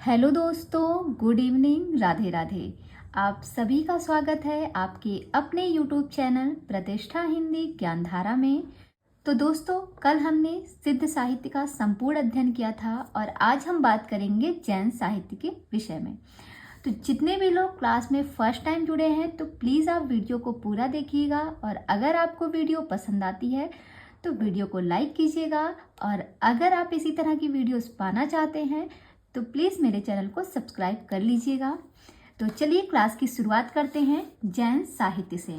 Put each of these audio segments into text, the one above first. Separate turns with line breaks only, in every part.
Hello दोस्तों, good evening, Radhe Radhe. आप सभी का स्वागत है आपके अपने यूट्यूब चैनल प्रतिष्ठा हिंदी ज्ञानधारा में। तो दोस्तों, कल हमने सिद्ध साहित्य का संपूर्ण अध्ययन किया था और आज हम बात करेंगे जैन साहित्य के विषय में। तो जितने भी लोग क्लास में फर्स्ट टाइम जुड़े हैं तो प्लीज़ आप वीडियो को पूरा देखिएगा और अगर आपको वीडियो पसंद आती है तो वीडियो को लाइक कीजिएगा और अगर आप इसी तरह की वीडियोस पाना चाहते हैं तो प्लीज़ मेरे चैनल को सब्सक्राइब कर लीजिएगा। तो चलिए क्लास की शुरुआत करते हैं जैन साहित्य से।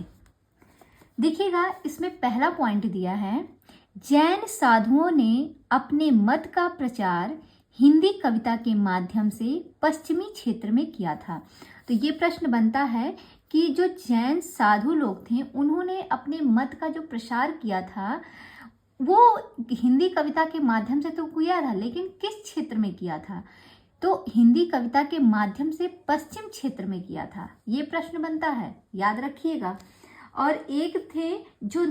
देखिएगा, इसमें पहला पॉइंट दिया है, जैन साधुओं ने अपने मत का प्रचार हिंदी कविता के माध्यम से पश्चिमी क्षेत्र में किया था। तो ये प्रश्न बनता है कि जो जैन साधु लोग थे उन्होंने अपने मत का जो प्रसार किया था वो हिंदी कविता के माध्यम से तो किया था, लेकिन किस क्षेत्र में किया था? तो हिंदी कविता के माध्यम से पश्चिम क्षेत्र में किया था। ये प्रश्न बनता है, याद रखिएगा। और एक थे जो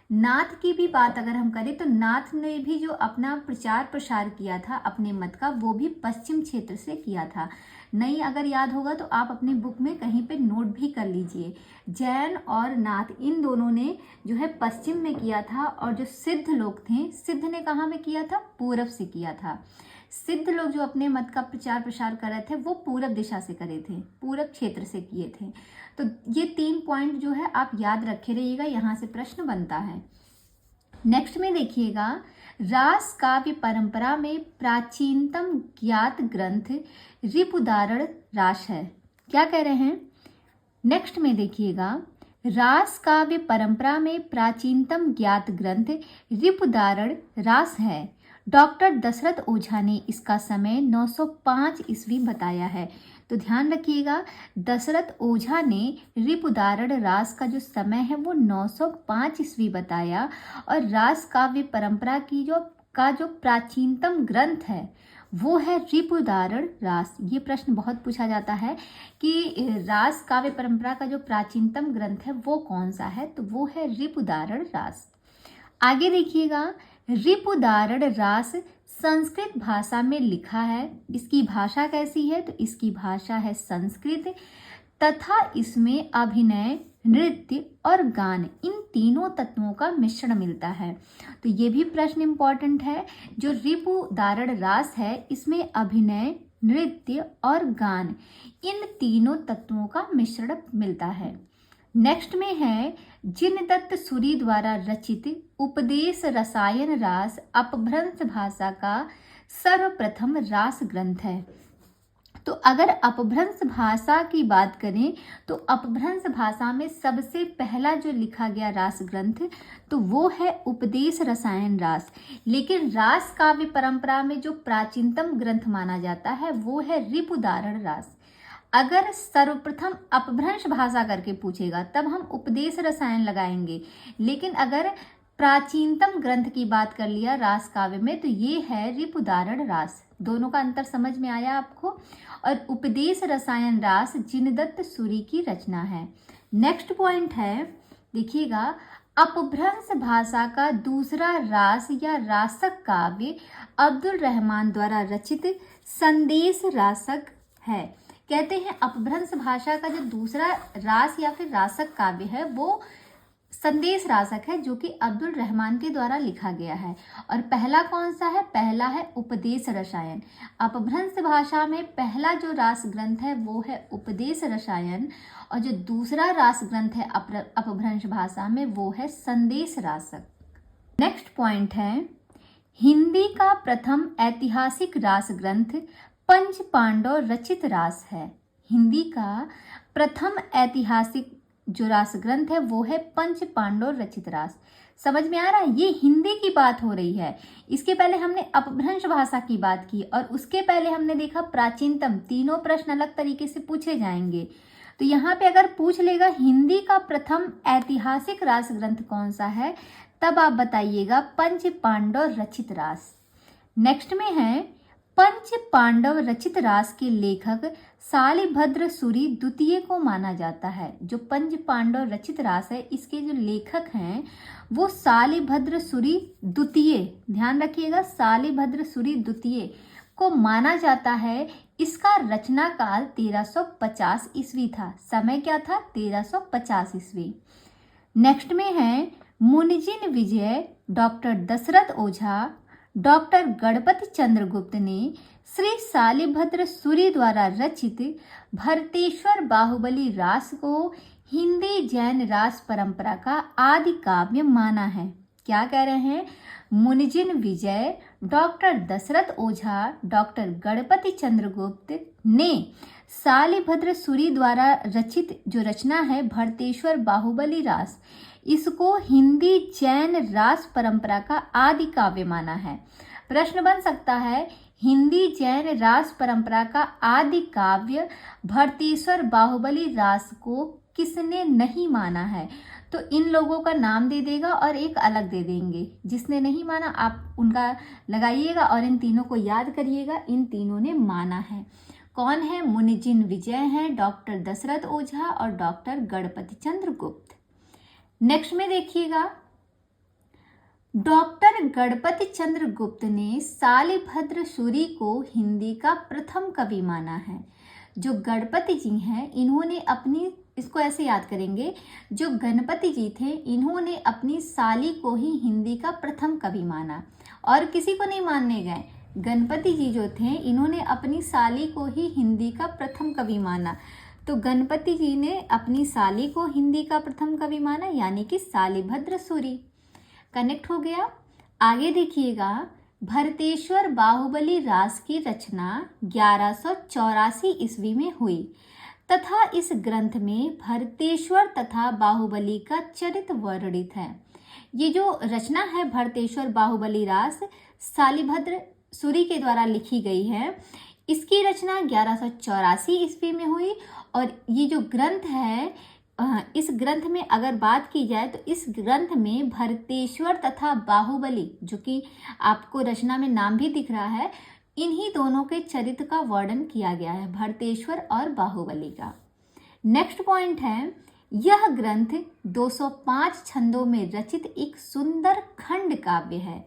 नाथ की भी बात अगर हम करें तो नाथ ने भी जो अपना प्रचार प्रसार किया था अपने मत का, वो भी पश्चिम क्षेत्र से किया था। नहीं अगर याद होगा तो आप अपनी बुक में कहीं पे नोट भी कर लीजिए। जैन और नाथ इन दोनों ने जो है पश्चिम में किया था और जो सिद्ध लोग थे, सिद्ध ने कहाँ में किया था? पूरब से किया था। सिद्ध लोग जो अपने मत का प्रचार प्रसार कर रहे थे वो पूरब दिशा से करे थे, पूरब क्षेत्र से किए थे। तो ये 3 पॉइंट जो है आप याद रखे रहिएगा, यहाँ से प्रश्न बनता है। नेक्स्ट में देखिएगा, रास काव्य परंपरा में प्राचीनतम ज्ञात ग्रंथ रिपुदारण रास है। क्या कह रहे हैं? नेक्स्ट में देखिएगा, रास काव्य परंपरा में प्राचीनतम ज्ञात ग्रंथ रिपुदारण रास है। डॉक्टर दशरथ ओझा ने इसका समय 905 ईस्वी बताया है। तो ध्यान रखिएगा, दशरथ ओझा ने रिपुदारण रास का जो समय है वो 905 ईस्वी बताया और रास काव्य परंपरा की जो प्राचीनतम ग्रंथ है वो है रिपुदारण रास। ये प्रश्न बहुत पूछा जाता है कि रास काव्य परंपरा का जो प्राचीनतम ग्रंथ है वो कौन सा है? तो वो है रिपुदारण रास। आगे देखिएगा, रिपुदारण रास संस्कृत भाषा में लिखा है। इसकी भाषा कैसी है? तो इसकी भाषा है संस्कृत तथा इसमें अभिनय, नृत्य और गान इन तीनों तत्वों का मिश्रण मिलता है। तो ये भी प्रश्न इंपॉर्टेंट है। जो रिपुदारण रास है इसमें अभिनय, नृत्य और गान इन तीनों तत्वों का मिश्रण मिलता है। नेक्स्ट में है, जिनदत्त सूरि द्वारा रचित उपदेश रसायन रास अपभ्रंश भाषा का सर्वप्रथम रास ग्रंथ है। तो अगर अपभ्रंश भाषा की बात करें तो अपभ्रंश भाषा में सबसे पहला जो लिखा गया रास ग्रंथ तो वो है उपदेश रसायन रास। लेकिन रास काव्य परंपरा में जो प्राचीनतम ग्रंथ माना जाता है वो है रिपुदारण रास। अगर सर्वप्रथम अपभ्रंश भाषा करके पूछेगा तब हम उपदेश रसायन लगाएंगे, लेकिन अगर प्राचीनतम ग्रंथ की बात कर लिया रास काव्य में तो ये है रिपुदारण रास। दोनों का अंतर समझ में आया आपको? और उपदेश रसायन रास जिनदत्त सूरि की रचना है। नेक्स्ट पॉइंट है, देखिएगा, अपभ्रंश भाषा का दूसरा रास या रासक काव्य अब्दुल रहमान द्वारा रचित संदेश रासक है। कहते हैं अपभ्रंश भाषा का जो दूसरा रास या फिर रासक काव्य है वो संदेश रासक है, जो कि अब्दुल रहमान के द्वारा लिखा गया है। और पहला कौन सा है? पहला है उपदेश रसायन। अपभ्रंश भाषा में पहला जो रास ग्रंथ है वो है उपदेश रसायन और जो दूसरा रास ग्रंथ है अपभ्रंश भाषा में वो है संदेश रासक। नेक्स्ट पॉइंट है, हिंदी का प्रथम ऐतिहासिक रास ग्रंथ पंच पांडव रचित रास है। हिंदी का प्रथम ऐतिहासिक जो रास ग्रंथ है वो है पंच पांडव रचित रास। समझ में आ रहा है? ये हिंदी की बात हो रही है। इसके पहले हमने अपभ्रंश भाषा की बात की और उसके पहले हमने देखा प्राचीनतम। तीनों प्रश्न अलग तरीके से पूछे जाएंगे। तो यहाँ पे अगर पूछ लेगा हिंदी का प्रथम ऐतिहासिक रास ग्रंथ कौन सा है, तब आप बताइएगा पंच पांडव रचित रास। नेक्स्ट में है, पंच पांडव रचित रास के लेखक सालिभद्र सूरि द्वितीय को माना जाता है। जो पंच पांडव रचित रास है इसके जो लेखक हैं वो सालिभद्र सूरि द्वितीय, ध्यान रखिएगा, सालिभद्र सूरि द्वितीय को माना जाता है। इसका रचना काल 1350 ईस्वी था। समय क्या था? 1350 ईस्वी। नेक्स्ट में है मुनिजिन विजय, डॉक्टर दशरथ ओझा, डॉक्टर गणपति चंद्रगुप्त ने श्री शालिभद्र सूरि द्वारा रचित भरतेश्वर बाहुबली रास को हिंदी जैन रास परंपरा का आदि काव्य माना है। क्या कह रहे हैं? मुनिजिन विजय, डॉक्टर दशरथ ओझा, डॉक्टर गणपति चंद्रगुप्त ने शालिभद्र सूरि द्वारा रचित जो रचना है भरतेश्वर बाहुबली रास, इसको हिंदी जैन रास परंपरा का आदि काव्य माना है। प्रश्न बन सकता है, हिंदी जैन रास परंपरा का आदि काव्य भरतेश्वर बाहुबली रास को किसने नहीं माना है? तो इन लोगों का नाम दे देगा और एक अलग दे देंगे। जिसने नहीं माना आप उनका लगाइएगा और इन तीनों को याद करिएगा। इन तीनों ने माना है। कौन है? मुनिजिन विजय हैं, डॉक्टर दशरथ ओझा और डॉक्टर गणपति चंद्रगुप्त। नेक्स्ट में देखिएगा, डॉक्टर गणपति चंद्रगुप्त ने शालिभद्र सूरि को हिंदी का प्रथम कवि माना है। जो गणपति जी हैं इन्होंने अपनी, इसको ऐसे याद करेंगे, जो गणपति जी थे इन्होंने अपनी साली को ही हिंदी का प्रथम कवि माना और किसी को नहीं मानने गए। गणपति जी जो थे इन्होंने अपनी साली को ही हिंदी का प्रथम कवि माना। तो गणपति जी ने अपनी साली को हिंदी का प्रथम कवि माना, यानी कि शालिभद्र सूरि। कनेक्ट हो गया। आगे देखिएगा, भरतेश्वर बाहुबली रास की रचना 1184 ईस्वी में हुई तथा इस ग्रंथ में भरतेश्वर तथा बाहुबली का चरित्र वर्णित है। ये जो रचना है भरतेश्वर बाहुबली रास शालिभद्र सूरि के द्वारा लिखी गई है। इसकी रचना 1184 ईस्वी में हुई और ये जो ग्रंथ है, इस ग्रंथ में अगर बात की जाए तो इस ग्रंथ में भरतेश्वर तथा बाहुबली, जो कि आपको रचना में नाम भी दिख रहा है, इन्हीं दोनों के चरित्र का वर्णन किया गया है, भरतेश्वर और बाहुबली का। नेक्स्ट पॉइंट है, यह ग्रंथ 205 छंदों में रचित एक सुंदर खंड काव्य है।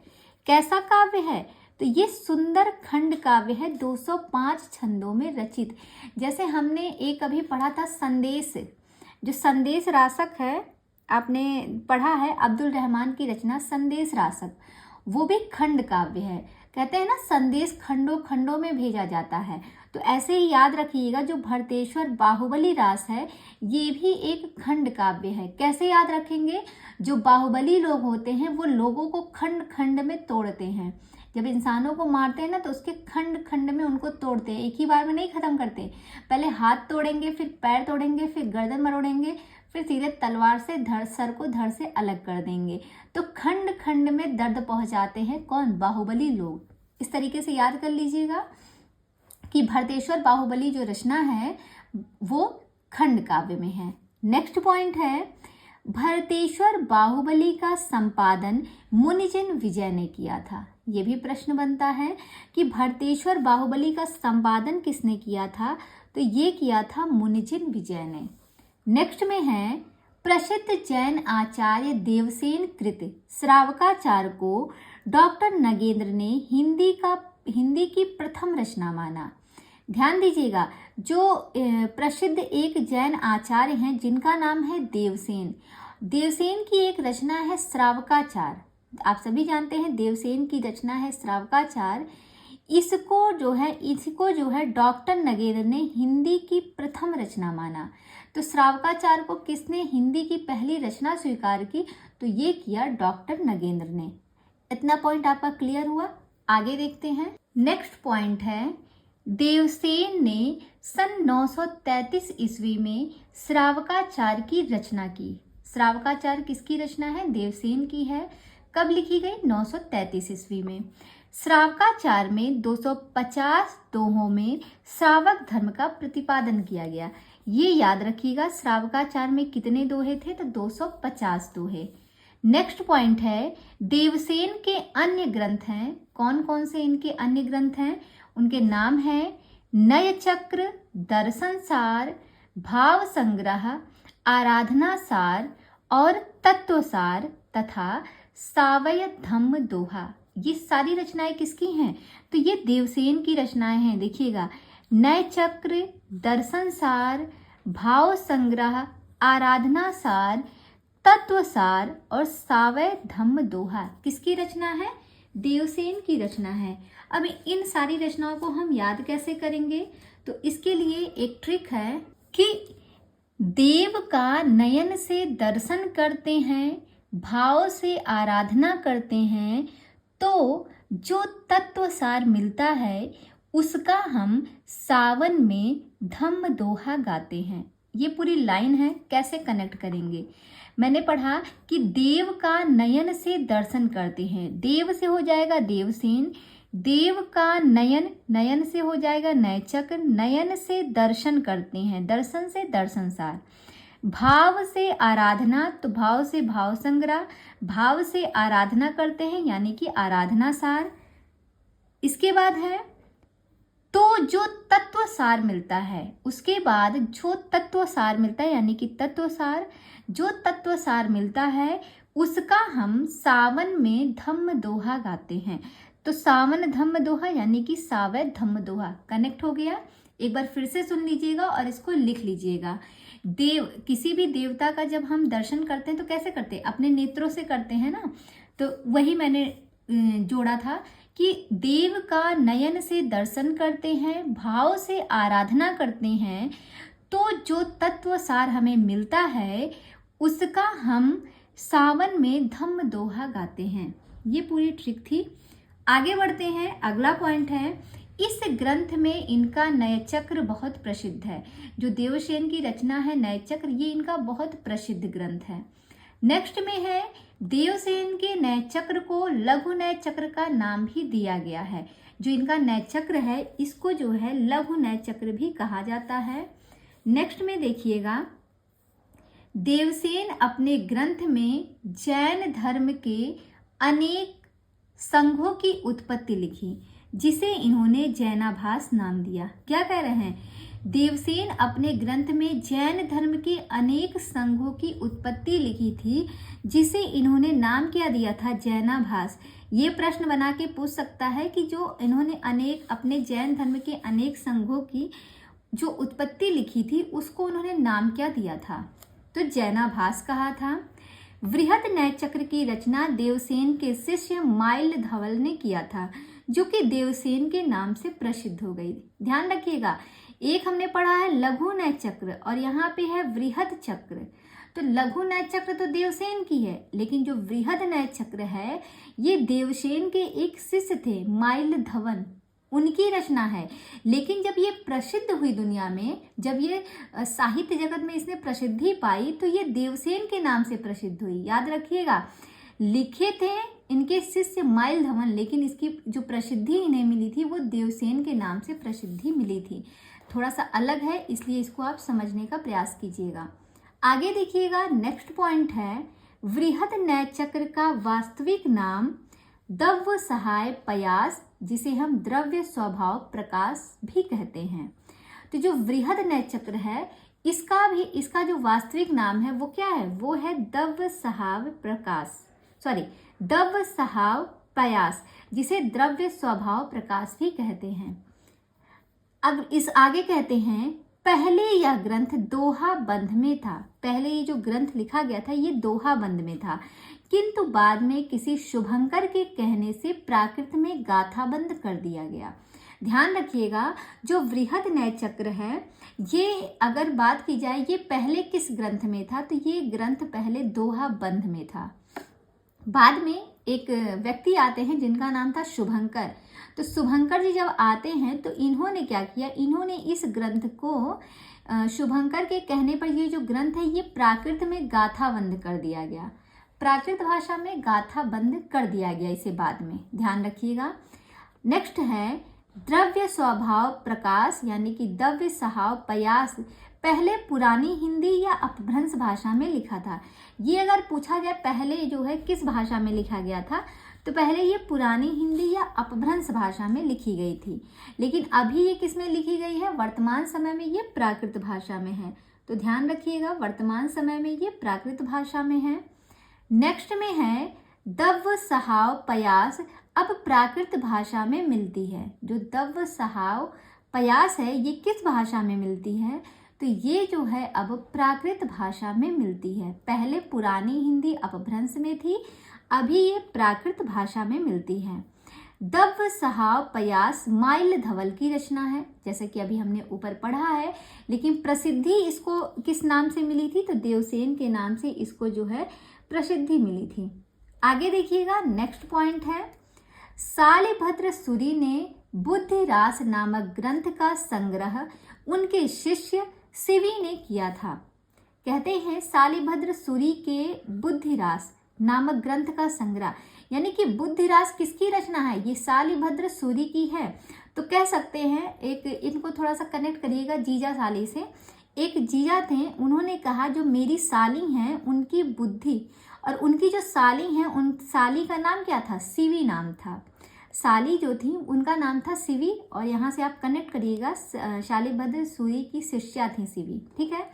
कैसा काव्य है? तो ये सुंदर खंड काव्य है, 205 छंदों में रचित। जैसे हमने एक अभी पढ़ा था संदेश, जो संदेश रासक है, आपने पढ़ा है, अब्दुल रहमान की रचना संदेश रासक, वो भी खंड काव्य है। कहते हैं ना, संदेश खंडों खंडों में भेजा जाता है। तो ऐसे ही याद रखिएगा, जो भरतेश्वर बाहुबली रास है ये भी एक खंड काव्य है। कैसे याद रखेंगे? जो बाहुबली लोग होते हैं वो लोगों को खंड खंड में तोड़ते हैं। जब इंसानों को मारते हैं ना तो उसके खंड खंड में उनको तोड़ते हैं, एक ही बार में नहीं खत्म करते। पहले हाथ तोड़ेंगे, फिर पैर तोड़ेंगे, फिर गर्दन मरोड़ेंगे, फिर सीधे तलवार से सर को धड़ से अलग कर देंगे। तो खंड खंड में दर्द पहुंचाते हैं कौन? बाहुबली लोग। इस तरीके से याद कर लीजिएगा कि भरतेश्वर बाहुबली जो रचना है वो खंड काव्य में है। नेक्स्ट पॉइंट है, भरतेश्वर बाहुबली का संपादन मुनिजिन विजय ने किया था। ये भी प्रश्न बनता है कि भरतेश्वर बाहुबली का संपादन किसने किया था? तो ये किया था मुनिजिन विजय ने। नेक्स्ट में है, प्रसिद्ध जैन आचार्य देवसेन कृत श्रावकाचार्य को डॉक्टर नगेंद्र ने हिंदी की प्रथम रचना माना। ध्यान दीजिएगा, जो प्रसिद्ध एक जैन आचार्य हैं जिनका नाम है देवसेन। देवसेन की एक रचना है श्रावकाचार। आप सभी जानते हैं देवसेन की रचना है श्रावकाचार। इसको जो है डॉक्टर नगेंद्र ने हिंदी की प्रथम रचना माना। तो श्रावकाचार को किसने हिंदी की पहली रचना स्वीकार की? तो ये किया डॉक्टर नगेंद्र ने। इतना पॉइंट आपका क्लियर हुआ? आगे देखते हैं। नेक्स्ट पॉइंट है, देवसेन ने सन 933 ईस्वी में श्रावकाचार की रचना की। श्रावकाचार किसकी रचना है? देवसेन की है। कब लिखी गई? 933 ईस्वी में। श्रावकाचार में 250 दोहों में श्रावक धर्म का प्रतिपादन किया गया। ये याद रखिएगा, श्रावकाचार में कितने दोहे थे? तो 250 दोहे। नेक्स्ट पॉइंट है, देवसेन के अन्य ग्रंथ हैं। कौन कौन से इनके अन्य ग्रंथ हैं? उनके नाम हैं नय चक्र, दर्शन सार, भाव संग्रह, आराधना सार और तत्वसार तथा सावय धम्म दोहा। ये सारी रचनाएं किसकी हैं? तो ये देवसेन की रचनाएं हैं। देखिएगा, नय चक्र, दर्शन सार, भाव संग्रह, आराधना सार, तत्व सार और सावय धम्म दोहा किसकी रचना है? देवसेन की रचना है। अब इन सारी रचनाओं को हम याद कैसे करेंगे? तो इसके लिए एक ट्रिक है कि देव का नयन से दर्शन करते हैं, भाव से आराधना करते हैं, तो जो तत्व सार मिलता है उसका हम सावन में धम्म दोहा गाते हैं। ये पूरी लाइन है, कैसे कनेक्ट करेंगे? मैंने पढ़ा कि देव का नयन से दर्शन करते हैं, देव से हो जाएगा देवसेन, देव का नयन, नयन से हो जाएगा नयचक्र, नयन से दर्शन करते हैं, दर्शन से दर्शन सार, भाव से आराधना, तो भाव से भाव संग्रह, भाव से आराधना करते हैं यानी कि आराधना सार। इसके बाद है तो जो तत्व सार मिलता है, उसके बाद जो तत्व सार मिलता है यानी कि तत्व सार, जो तत्व सार मिलता है उसका हम सावन में धम्म दोहा गाते हैं। तो सावन धम्म दोहा यानी कि सावय धम्म दोहा कनेक्ट हो गया। एक बार फिर से सुन लीजिएगा और इसको लिख लीजिएगा। किसी भी देवता का जब हम दर्शन करते हैं तो कैसे करते हैं? अपने नेत्रों से करते हैं ना। तो वही मैंने जोड़ा था कि देव का नयन से दर्शन करते हैं, भाव से आराधना करते हैं, तो जो तत्व सार हमें मिलता है उसका हम सावन में धम्म दोहा गाते हैं। ये पूरी ट्रिक थी। आगे बढ़ते हैं, अगला पॉइंट है, इस ग्रंथ में इनका नयचक्र बहुत प्रसिद्ध है। जो देवसेन की रचना है नयचक्र, ये इनका बहुत प्रसिद्ध ग्रंथ है। नेक्स्ट में है, देवसेन के नयचक्र को लघु नयचक्र का नाम भी दिया गया है। जो इनका नयचक्र है इसको जो है लघु नयचक्र भी कहा जाता है। नेक्स्ट में देखिएगा, देवसेन अपने ग्रंथ में जैन धर्म के अनेक संघों की उत्पत्ति लिखी, जिसे इन्होंने जैनाभास नाम दिया। क्या कह रहे हैं? देवसेन अपने ग्रंथ में जैन धर्म के अनेक संघों की उत्पत्ति लिखी थी, जिसे इन्होंने नाम क्या दिया था? जैनाभास। ये प्रश्न बना के पूछ सकता है कि जो इन्होंने अनेक अपने जैन धर्म के अनेक संघों की जो उत्पत्ति लिखी थी उसको उन्होंने नाम क्या दिया था? तो जैनाभास कहा था। वृहद नयचक्र की रचना देवसेन के शिष्य माइल धवल ने किया था, जो कि देवसेन के नाम से प्रसिद्ध हो गई। ध्यान रखिएगा, एक हमने पढ़ा है लघु नयचक्र और यहाँ पे है वृहद चक्र। तो लघु नयचक्र तो देवसेन की है, लेकिन जो वृहद नयचक्र है ये देवसेन के एक शिष्य थे माइल धवन, उनकी रचना है। लेकिन जब ये प्रसिद्ध हुई दुनिया में, जब ये साहित्य जगत में इसने प्रसिद्धि पाई, तो ये देवसेन के नाम से प्रसिद्ध हुई। याद रखिएगा, लिखे थे इनके शिष्य माइल धवन, लेकिन इसकी जो प्रसिद्धि इन्हें मिली थी वो देवसेन के नाम से प्रसिद्धि मिली थी। थोड़ा सा अलग है, इसलिए इसको आप समझने का प्रयास कीजिएगा। आगे देखिएगा, नेक्स्ट पॉइंट है, वृहद नयचक्र का वास्तविक नाम दव्य सहाय पयास, जिसे हम द्रव्य स्वभाव प्रकाश भी कहते हैं। तो जो वृहद नयचक्र है इसका जो वास्तविक नाम है वो क्या है? वो है दव्य सहाव प्रकाश, दव्य सहाव पयास, जिसे द्रव्य स्वभाव प्रकाश भी कहते हैं। अब इस आगे कहते हैं, पहले यह ग्रंथ दोहा बंध में था। पहले ये जो ग्रंथ लिखा गया था ये दोहा बंध में था, किंतु बाद में किसी शुभंकर के कहने से प्राकृत में गाथाबंद कर दिया गया। ध्यान रखिएगा, जो वृहद नयचक्र है ये अगर बात की जाए ये पहले किस ग्रंथ में था, तो ये ग्रंथ पहले दोहा बंध में था। बाद में एक व्यक्ति आते हैं जिनका नाम था शुभंकर। तो शुभंकर जी जब आते हैं तो इन्होंने क्या किया, इन्होंने इस ग्रंथ को शुभंकर के कहने पर ये जो ग्रंथ है ये प्राकृत में गाथाबंद कर दिया गया, प्राकृत भाषा में गाथाबंद कर दिया गया इसे बाद में। ध्यान रखिएगा। नेक्स्ट है द्रव्य स्वभाव प्रकाश यानी कि द्रव्य सहाव पयास, पहले पुरानी हिंदी या अपभ्रंश भाषा में लिखा था। ये अगर पूछा जाए पहले जो है किस भाषा में लिखा गया था, तो पहले ये पुरानी हिंदी या अपभ्रंश भाषा में लिखी गई थी, लेकिन अभी ये किस में लिखी गई है? वर्तमान समय में ये प्राकृत भाषा में है। तो ध्यान रखिएगा, वर्तमान समय में ये प्राकृत भाषा में है। नेक्स्ट में है दव्य सहाव पयास, अब प्राकृत भाषा में मिलती है। जो दव सहाव पयास है ये किस भाषा में मिलती है? तो ये जो है अब प्राकृत भाषा में मिलती है। पहले पुरानी हिंदी अपभ्रंश में थी, अभी ये प्राकृत भाषा में मिलती है। दव सहाव पयास माइल धवल की रचना है, जैसे कि अभी हमने ऊपर पढ़ा है, लेकिन प्रसिद्धि इसको किस नाम से मिली थी? तो देवसेन के नाम से इसको जो है प्रसिद्धि मिली थी। आगे देखिएगा, नेक्स्ट पॉइंट है, सालिभद्र सूरि ने बुद्धिरास नामक ग्रंथ का संग्रह उनके शिष्य शिवी ने किया था। कहते हैं सालिभद्र सूरि के बुद्धिरास नामक ग्रंथ का संग्रह, यानी कि बुद्धिरास किसकी रचना है? ये सालिभद्र सूरि की है। तो कह सकते हैं, एक इनको थोड़ा सा कनेक्ट करिएगा जीजा साली से। एक जीजा थे, उन्होंने कहा जो मेरी साली हैं उनकी बुद्धि, और उनकी जो साली हैं उन साली का नाम क्या था? शिवी नाम था। साली जो थी उनका नाम था शिवी, और यहाँ से आप कनेक्ट करिएगा, सालिभद्र सूरि की शिष्या थी शिवी, ठीक है।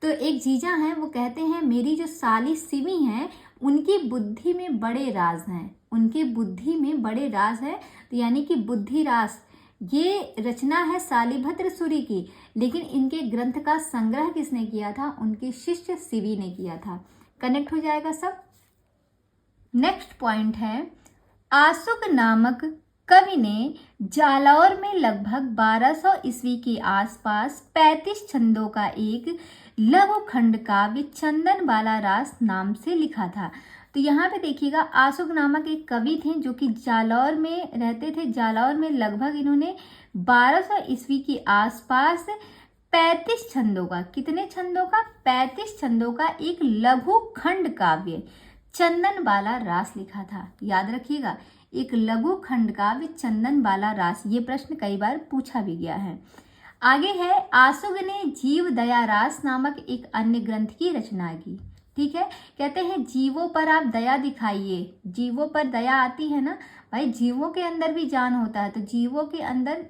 तो एक जीजा हैं, वो कहते हैं मेरी जो साली शिवी हैं उनकी बुद्धि में बड़े राज हैं, उनकी बुद्धि में बड़े राज है। तो यानी कि बुद्धिरास ये रचना है सालिभद्र सूरि की, लेकिन इनके ग्रंथ का संग्रह किसने किया था? उनके शिष्य शिवी ने किया था। कनेक्ट हो जाएगा सब। नेक्स्ट पॉइंट है, आसुक नामक कवि ने जालौर में लगभग 1200 ईस्वी के आसपास 35 छंदों का एक लघु खंड काव्य चंदन बाला रास नाम से लिखा था। तो यहाँ पे देखिएगा, आसुक नामक एक कवि थे जो कि जालौर में रहते थे। जालौर में लगभग इन्होंने 1200 ईस्वी के आसपास 35 छंदों का, कितने छंदों का? 35 छंदों का एक लघु खंड काव्य चंदन बाला रास लिखा था। याद रखिएगा, एक लघु खंड काव्य चंदन बाला रास, ये प्रश्न कई बार पूछा भी गया है। आगे है, आसुग ने जीव दया रास नामक एक अन्य ग्रंथ की रचना की। ठीक है, कहते हैं जीवों पर आप दया दिखाइए। जीवों पर दया आती है ना भाई, जीवों के अंदर भी जान होता है, तो जीवों के अंदर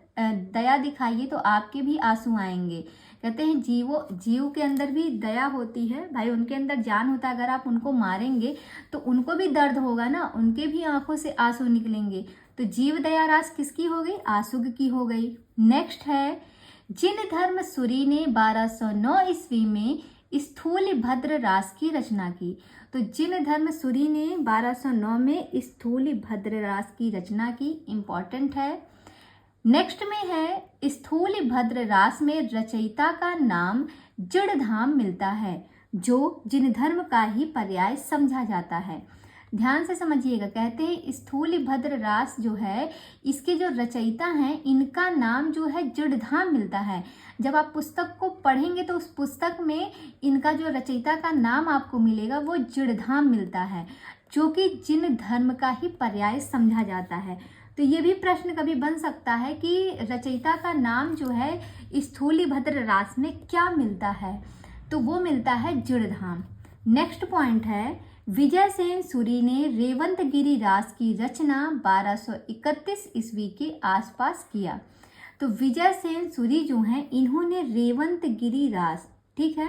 दया दिखाइए तो आपके भी आंसू आएंगे। कहते हैं जीव के अंदर भी दया होती है भाई, उनके अंदर जान होता है। अगर आप उनको मारेंगे तो उनको भी दर्द होगा ना, उनके भी आंखों से आंसू निकलेंगे। तो जीव दया रास किसकी हो गई? आसुग की हो गई। नेक्स्ट है, जिन धर्म सूरि ने 1209 ईस्वी में स्थूल भद्र रास की रचना की। तो जिन धर्म सूरि ने 1209 में स्थूल भद्र रास की रचना की, इंपॉर्टेंट है। नेक्स्ट में है, स्थूल भद्र रास में रचयिता का नाम जड़धाम मिलता है, जो जिन धर्म का ही पर्याय समझा जाता है। ध्यान से समझिएगा, कहते हैं स्थूल भद्र रास जो है, इसके जो रचयिता हैं इनका नाम जो है जड़धाम मिलता है। जब आप पुस्तक को पढ़ेंगे तो उस पुस्तक में इनका जो रचयिता का नाम आपको मिलेगा वो जड़धाम मिलता है, जो कि जिन धर्म का ही पर्याय समझा जाता है। तो ये भी प्रश्न कभी बन सकता है कि रचयिता का नाम जो है स्थूल भद्र रास में क्या मिलता है, तो वो मिलता है जड़धाम। नेक्स्ट पॉइंट है, विजय सेन सूरि ने रेवंतगिरी रास की रचना 1231 ईस्वी के आसपास किया। तो विजय सेन सूरि जो हैं इन्होंने रेवंतगिरी रास, ठीक है,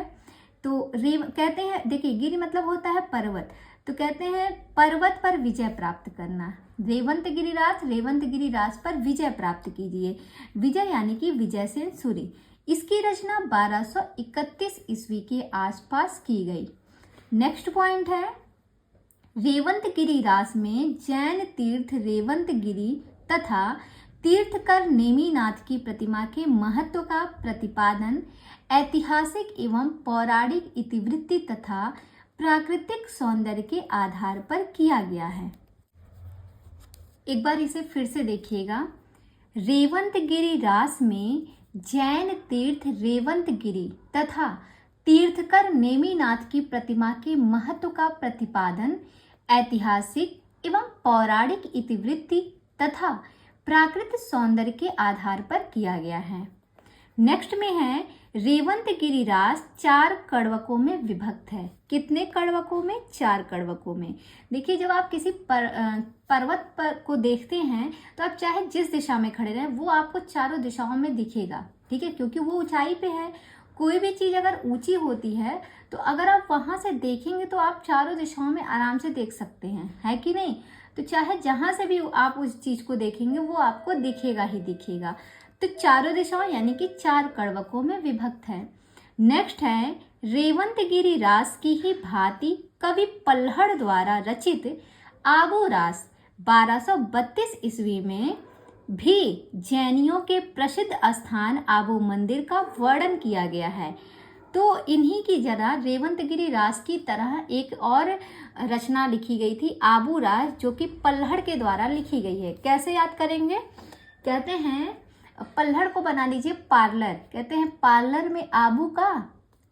तो कहते हैं, देखिए गिरी मतलब होता है पर्वत, तो कहते हैं पर्वत पर विजय प्राप्त करना। रेवंतगिरी रास पर विजय प्राप्त कीजिए। विजय यानी कि विजय सेन सूरि, इसकी रचना 1231 ईस्वी के आसपास की गई। नेक्स्ट पॉइंट है, रेवंतगिरी रास में जैन तीर्थ रेवंतगिरी तथा तीर्थकर नेमिनाथ की प्रतिमा के महत्व का प्रतिपादन ऐतिहासिक एवं पौराणिक इतिवृत्ति तथा प्राकृतिक सौंदर्य के आधार पर किया गया है। एक बार इसे फिर से देखिएगा, रेवंतगिरी रास में जैन तीर्थ रेवंतगिरी तथा तीर्थकर नेमिनाथ की प्रतिमा के महत्व का प्रतिपादन ऐतिहासिक एवं पौराणिक इतिवृत्ति तथा प्राकृतिक सौंदर्य के आधार पर किया गया है। नेक्स्ट में है, रेवंतगिरी रास 4 कड़वकों में विभक्त है। कितने कड़वकों में? 4 कड़वकों में। देखिए, जब आप किसी पर्वत पर को देखते हैं तो आप चाहे जिस दिशा में खड़े रहें वो आपको चारों दिशाओं में दिखेगा, ठीक है, क्योंकि वो ऊंचाई पे है। कोई भी चीज़ अगर ऊंची होती है तो अगर आप वहाँ से देखेंगे तो आप चारों दिशाओं में आराम से देख सकते हैं, है कि नहीं? तो चाहे जहाँ से भी आप उस चीज़ को देखेंगे वो आपको दिखेगा ही दिखेगा। तो चारों दिशाओं यानी कि 4 कड़वकों में विभक्त है। नेक्स्ट है रेवंतगिरी रास की ही भांति कवि पल्हड़ द्वारा रचित आबू रास 1232 ईस्वी में भी जैनियों के प्रसिद्ध स्थान आबू मंदिर का वर्णन किया गया है। तो इन्हीं की जरा रेवंतगिरी रास की तरह एक और रचना लिखी गई थी आबू रास, जो कि पल्हड़ के द्वारा लिखी गई है। कैसे याद करेंगे? कहते हैं पल्हड़ को बना लीजिए पार्लर, कहते हैं पार्लर में आबू का,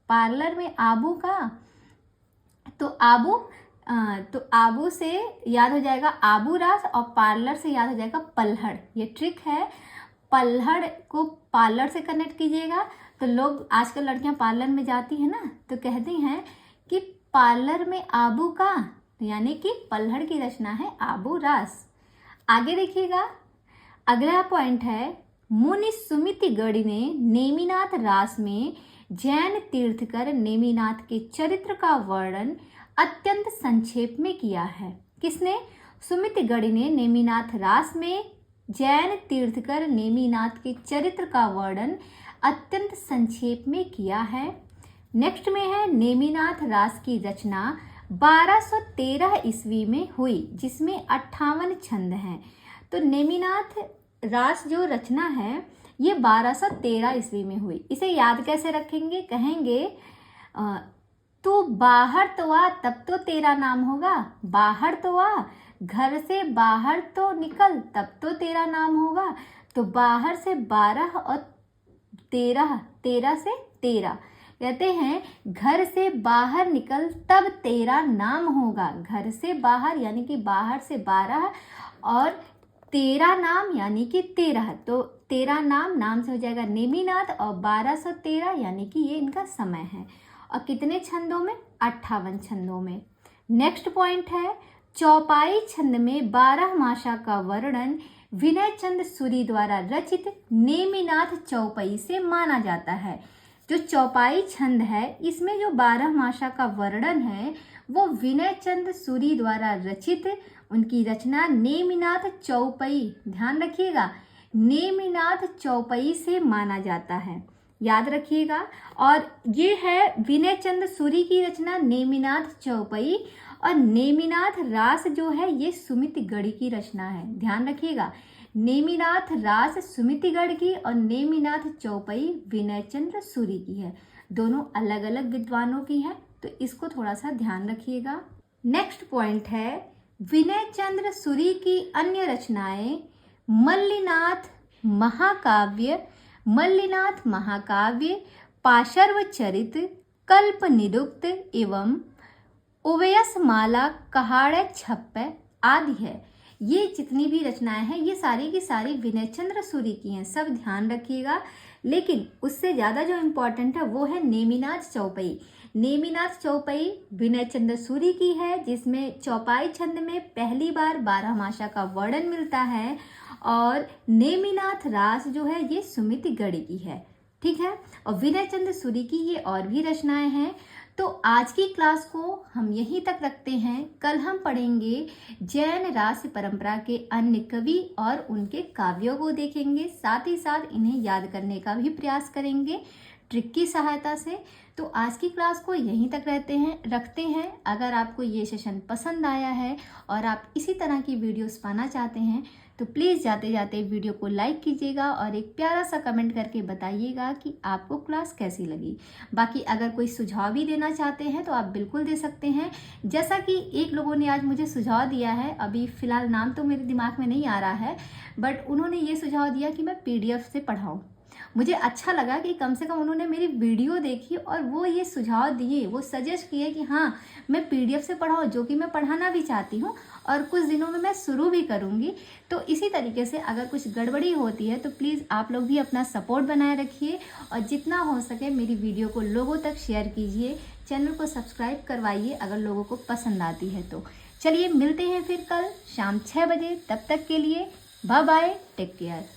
पार्लर में आबू का, तो आबू से याद हो जाएगा आबू रास और पार्लर से याद हो जाएगा पल्हड़। ये ट्रिक है, पल्हड़ को पार्लर से कनेक्ट कीजिएगा। तो लोग आजकल लड़कियां पार्लर में जाती हैं ना, तो कहती हैं कि पार्लर में आबू का, यानी कि पल्हड़ की रचना है आबू रास। आगे देखिएगा, अगला पॉइंट है मुनि सुमितिगढ़ ने नेमिनाथ रास में जैन तीर्थकर नेमिनाथ के चरित्र का वर्णन अत्यंत संक्षेप में किया है। किसने? सुमितिगढ़ ने नेमिनाथ रास में जैन तीर्थकर नेमिनाथ के चरित्र का वर्णन अत्यंत संक्षेप में किया है। नेक्स्ट में है नेमिनाथ रास की रचना 1213 ईस्वी में हुई, जिसमें 58 छंद हैं। तो नेमिनाथ रास जो रचना है ये 1213 ईस्वी में हुई। इसे याद कैसे रखेंगे? कहेंगे तू बाहर तो आ तब तो तेरा नाम होगा, बाहर तो आ, घर से बाहर तो निकल तब तो तेरा नाम होगा। तो बाहर से 12 और 13, 13 से 13, कहते हैं घर से बाहर निकल तब तेरा नाम होगा। घर से बाहर यानी कि बाहर से 12 और तेरा नाम यानी कि 13, तो तेरा नाम से हो जाएगा नेमिनाथ और 1213 यानी कि ये इनका समय है। और कितने छंदों में? 58 छंदों में। नेक्स्ट पॉइंट है चौपाई छंद में 12 मासा का वर्णन विनय चंद सूरी द्वारा रचित नेमिनाथ चौपाई से माना जाता है। जो चौपाई छंद है इसमें जो 12 मासा का वर्णन है वो विनय चंद सूरी द्वारा रचित उनकी रचना नेमिनाथ चौपाई, ध्यान रखिएगा, नेमिनाथ चौपाई से माना जाता है, याद रखिएगा। और ये है विनय चंद सूरी की रचना नेमिनाथ चौपाई, और नेमिनाथ रास जो है ये सुमितिगढ़ की रचना है, ध्यान रखिएगा। नेमिनाथ रास सुमितिगढ़ की और नेमिनाथ चौपाई विनय चंद्र सूरी की है, दोनों अलग अलग विद्वानों की है, तो इसको थोड़ा सा ध्यान रखिएगा। नेक्स्ट पॉइंट है विनय चंद्र सूरी की अन्य रचनाएं मल्लिनाथ महाकाव्य, पाशर्व चरित, कल्प निरुक्त एवं उवयसमाला कहाड़ छप्पे आदि है। ये जितनी भी रचनाएं हैं ये सारी की सारी विनय चंद्र सूरी की हैं, सब ध्यान रखिएगा। लेकिन उससे ज़्यादा जो इम्पोर्टेंट है वो है नेमिनाथ चौपाई। नेमिनाथ चौपाई विनय चंद्र सूरी की है, जिसमें चौपाई छंद में पहली बार 12 मासा का वर्णन मिलता है, और नेमिनाथ रास जो है ये सुमितिगढ़ की है, ठीक है। और विनय चंद्र सूरी की ये और भी रचनाएं हैं। तो आज की क्लास को हम यहीं तक रखते हैं। कल हम पढ़ेंगे जैन रास परंपरा के अन्य कवि और उनके काव्यों को देखेंगे, साथ ही साथ इन्हें याद करने का भी प्रयास करेंगे ट्रिक की सहायता से। तो आज की क्लास को यहीं तक रखते हैं। अगर आपको ये सेशन पसंद आया है और आप इसी तरह की वीडियोस पाना चाहते हैं तो प्लीज़ जाते जाते वीडियो को लाइक कीजिएगा और एक प्यारा सा कमेंट करके बताइएगा कि आपको क्लास कैसी लगी। बाकी अगर कोई सुझाव भी देना चाहते हैं तो आप बिल्कुल दे सकते हैं। जैसा कि एक लोगों ने आज मुझे सुझाव दिया है, अभी फ़िलहाल नाम तो मेरे दिमाग में नहीं आ रहा है, बट उन्होंने ये सुझाव दिया कि मैं PDF से पढ़ाऊँ। मुझे अच्छा लगा कि कम से कम उन्होंने मेरी वीडियो देखी और वो ये सुझाव दिए, वो सजेस्ट किए कि हाँ मैं PDF से पढ़ाऊँ, जो कि मैं पढ़ाना भी चाहती हूँ और कुछ दिनों में मैं शुरू भी करूँगी। तो इसी तरीके से अगर कुछ गड़बड़ी होती है तो प्लीज़ आप लोग भी अपना सपोर्ट बनाए रखिए और जितना हो सके मेरी वीडियो को लोगों तक शेयर कीजिए, चैनल को सब्सक्राइब करवाइए अगर लोगों को पसंद आती है तो। चलिए मिलते हैं फिर कल शाम 6 बजे, तब तक के लिए बाय बाय, टेक केयर।